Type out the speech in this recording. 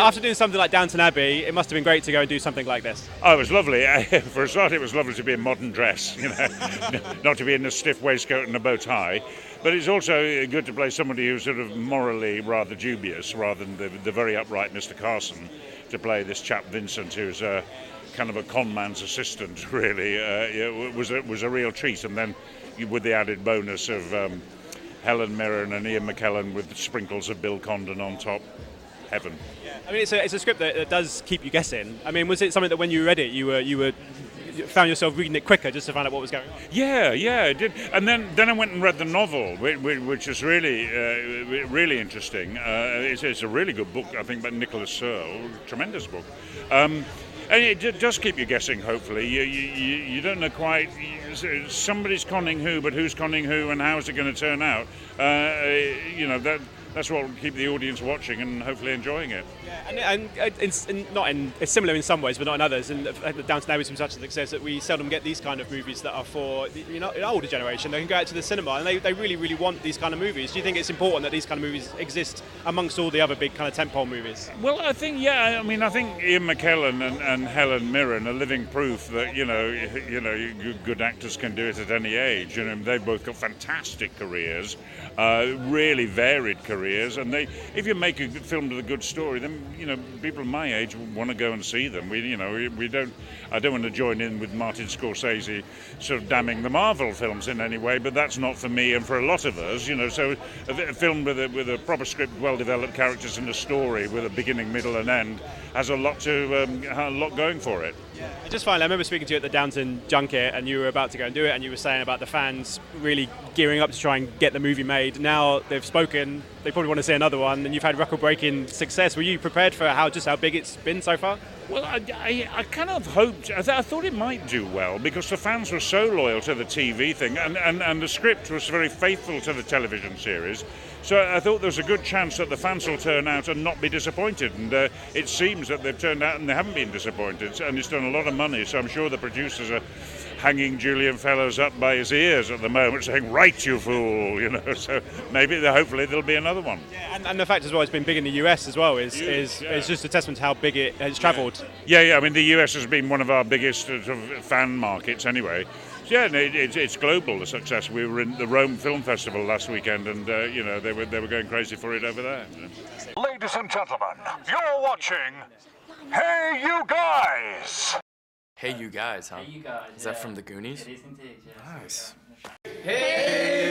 After doing something like Downton Abbey, it must have been great to go and do something like this. Oh, it was lovely. For a start, it was lovely to be in modern dress, not to be in a stiff waistcoat and a bow tie. But it's also good to play somebody who's sort of morally rather dubious, rather than the very upright Mr. Carson, to play this chap Vincent, who's kind of a con man's assistant, really. It was a real treat. And then with the added bonus of Helen Mirren and Ian McKellen with sprinkles of Bill Condon on top. Heaven. Yeah. I mean, it's a script that does keep you guessing. I mean, was it something that when you read it, you found yourself reading it quicker just to find out what was going on? Yeah, it did. And then I went and read the novel, which is really interesting. It's a really good book, I think, by Nicholas Searle. Tremendous book. And it does keep you guessing, hopefully. You don't know quite. Somebody's conning who, but who's conning who and how is it going to turn out? That's what will keep the audience watching and hopefully enjoying it. Yeah, and it's similar in some ways, but not in others. And Downton Abbey has been such a success that we seldom get these kind of movies that are for an older generation. They can go out to the cinema and they really, really want these kind of movies. Do you think it's important that these kind of movies exist amongst all the other big kind of tentpole movies? Well, I think I think Ian McKellen and Helen Mirren are living proof that good actors can do it at any age. They've both got fantastic careers, really varied careers. And if you make a good film with a good story, then people my age want to go and see them. I don't want to join in with Martin Scorsese sort of damning the Marvel films in any way, but that's not for me and for a lot of us. So a film with a proper script, well-developed characters and a story with a beginning, middle, and end has a lot going for it. Just finally, I remember speaking to you at the Downton junket, and you were about to go and do it, and you were saying about the fans really gearing up to try and get the movie made. Now they've spoken, they probably want to see another one, and you've had record-breaking success. Were you prepared for how big it's been so far? Well, I kind of hoped, I thought it might do well because the fans were so loyal to the TV thing, and the script was very faithful to the television series. So I thought there was a good chance that the fans will turn out and not be disappointed. And it seems that they've turned out and they haven't been disappointed. And it's done a lot of money. So I'm sure the producers are hanging Julian Fellows up by his ears at the moment, saying, "Right, you fool!" So hopefully there'll be another one. Yeah, and the fact as well, it's been big in the US as well. Is just a testament to how big it has travelled. Yeah. I mean, the US has been one of our biggest sort of fan markets anyway. Yeah, it's global, the success. We were in the Rome Film Festival last weekend, and they were going crazy for it over there. Ladies and gentlemen, you're watching Hey You Guys! Hey You Guys, huh? Hey You Guys. Is that from the Goonies? It is indeed, yeah. Nice. Hey